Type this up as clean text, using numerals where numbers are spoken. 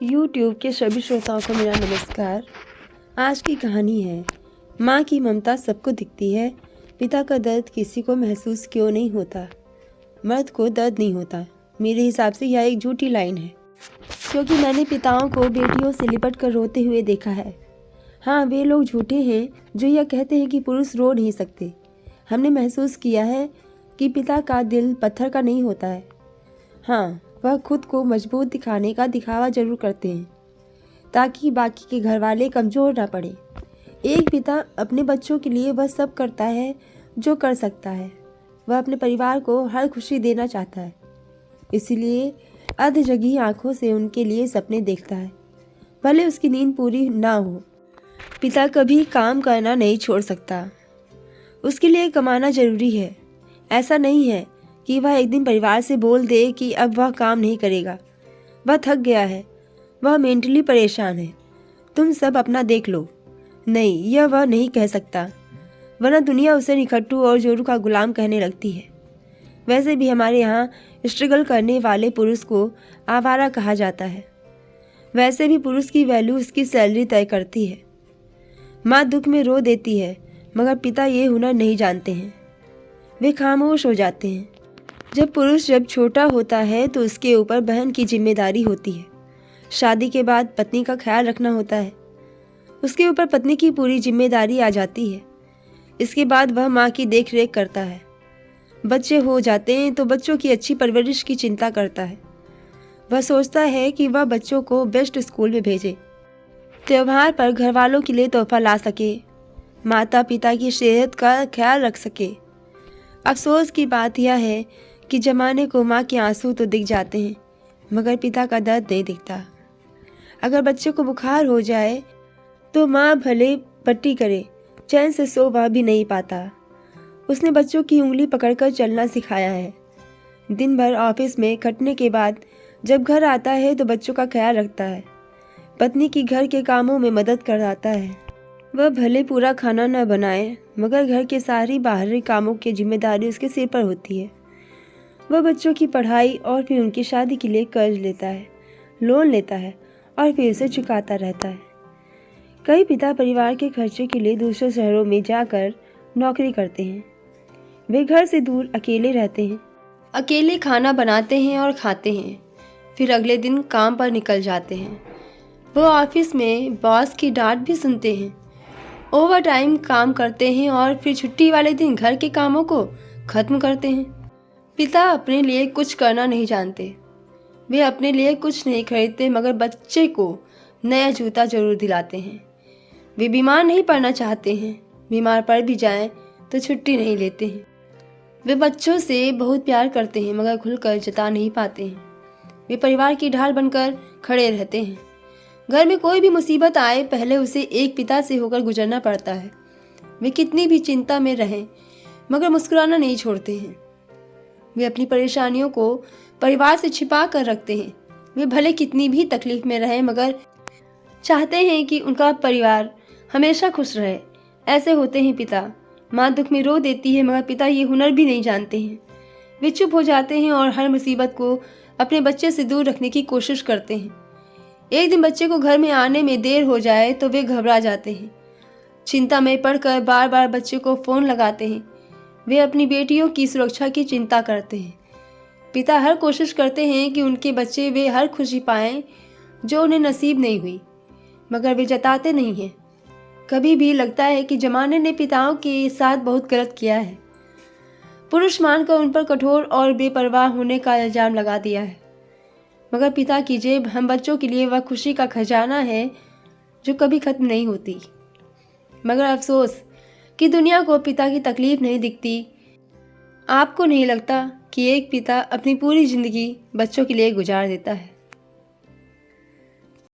YouTube के सभी श्रोताओं को मेरा नमस्कार। आज की कहानी है माँ की ममता सबको दिखती है, पिता का दर्द किसी को महसूस क्यों नहीं होता। मर्द को दर्द नहीं होता। मेरे हिसाब से यह एक झूठी लाइन है, क्योंकि मैंने पिताओं को बेटियों से लिपट कर रोते हुए देखा है। हाँ, वे लोग झूठे हैं जो यह कहते हैं कि पुरुष रो नहीं सकते। हमने महसूस किया है कि पिता का दिल पत्थर का नहीं होता है। हाँ, वह खुद को मजबूत दिखाने का दिखावा जरूर करते हैं ताकि बाकी के घर वाले कमज़ोर ना पड़े। एक पिता अपने बच्चों के लिए वह सब करता है जो कर सकता है। वह अपने परिवार को हर खुशी देना चाहता है, इसलिए अर्ध जगी आंखों से उनके लिए सपने देखता है, भले उसकी नींद पूरी ना हो। पिता कभी काम करना नहीं छोड़ सकता। उसके लिए कमाना जरूरी है। ऐसा नहीं है कि वह एक दिन परिवार से बोल दे कि अब वह काम नहीं करेगा। वह थक गया है, वह मेंटली परेशान है, तुम सब अपना देख लो। नहीं, यह वह नहीं कह सकता, वरना दुनिया उसे निखट्टू और जोरू का गुलाम कहने लगती है। वैसे भी हमारे यहाँ स्ट्रगल करने वाले पुरुष को आवारा कहा जाता है। वैसे भी पुरुष की वैल्यू उसकी सैलरी तय करती है। माँ दुख में रो देती है, मगर पिता ये हुनर नहीं जानते हैं। वे खामोश हो जाते हैं। जब छोटा होता है तो उसके ऊपर बहन की जिम्मेदारी होती है। शादी के बाद पत्नी का ख्याल रखना होता है। उसके ऊपर पत्नी की पूरी जिम्मेदारी आ जाती है। इसके बाद वह माँ की देख रेख करता है। बच्चे हो जाते हैं तो बच्चों की अच्छी परवरिश की चिंता करता है। वह सोचता है कि वह बच्चों को बेस्ट स्कूल में भेजे, त्योहार पर घर वालों के लिए तोहफा ला सके, माता पिता की सेहत का ख्याल रख सके। अफसोस की बात यह है कि जमाने को माँ के आंसू तो दिख जाते हैं, मगर पिता का दर्द नहीं दिखता। अगर बच्चे को बुखार हो जाए तो माँ भले पट्टी करे, चैन से सो वह भी नहीं पाता। उसने बच्चों की उंगली पकड़कर चलना सिखाया है। दिन भर ऑफिस में खटने के बाद जब घर आता है तो बच्चों का ख्याल रखता है, पत्नी की घर के कामों में मदद कराता है। वह भले पूरा खाना न बनाए, मगर घर के सारी बाहरी कामों की जिम्मेदारी उसके सिर पर होती है। वह बच्चों की पढ़ाई और फिर उनकी शादी के लिए कर्ज लेता है, लोन लेता है और फिर उसे चुकाता रहता है। कई पिता परिवार के खर्चे के लिए दूसरे शहरों में जाकर नौकरी करते हैं। वे घर से दूर अकेले रहते हैं, अकेले खाना बनाते हैं और खाते हैं, फिर अगले दिन काम पर निकल जाते हैं। वो ऑफिस में बॉस की डांट भी सुनते हैं, ओवर टाइम काम करते हैं और फिर छुट्टी वाले दिन घर के कामों को खत्म करते हैं। पिता अपने लिए कुछ करना नहीं जानते। वे अपने लिए कुछ नहीं खरीदते, मगर बच्चे को नया जूता जरूर दिलाते हैं। वे बीमार नहीं पड़ना चाहते हैं, बीमार पड़ भी जाएं तो छुट्टी नहीं लेते हैं। वे बच्चों से बहुत प्यार करते हैं, मगर खुलकर जता नहीं पाते हैं। वे परिवार की ढाल बनकर खड़े रहते हैं। घर में कोई भी मुसीबत आए, पहले उसे एक पिता से होकर गुजरना पड़ता है। वे कितनी भी चिंता में रहें, मगर मुस्कुराना नहीं छोड़ते हैं। वे अपनी परेशानियों को परिवार से छिपा कर रखते हैं। वे भले कितनी भी तकलीफ में रहें, मगर चाहते हैं कि उनका परिवार हमेशा खुश रहे। ऐसे होते हैं पिता। माँ दुख में रो देती है, मगर पिता ये हुनर भी नहीं जानते हैं। वे चुप हो जाते हैं और हर मुसीबत को अपने बच्चे से दूर रखने की कोशिश करते हैं। एक दिन बच्चे को घर में आने में देर हो जाए तो वे घबरा जाते हैं। चिंता में पड़कर बार बार बच्चे को फ़ोन लगाते हैं। वे अपनी बेटियों की सुरक्षा की चिंता करते हैं। पिता हर कोशिश करते हैं कि उनके बच्चे वे हर खुशी पाएं जो उन्हें नसीब नहीं हुई, मगर वे जताते नहीं हैं। कभी भी लगता है कि जमाने ने पिताओं के साथ बहुत गलत किया है। पुरुष मानकर उन पर कठोर और बेपरवाह होने का इल्जाम लगा दिया है, मगर पिता की जेब हम बच्चों के लिए वह खुशी का खजाना है जो कभी खत्म नहीं होती। मगर अफसोस कि दुनिया को पिता की तकलीफ नहीं दिखती। आपको नहीं लगता कि एक पिता अपनी पूरी ज़िंदगी बच्चों के लिए गुजार देता है?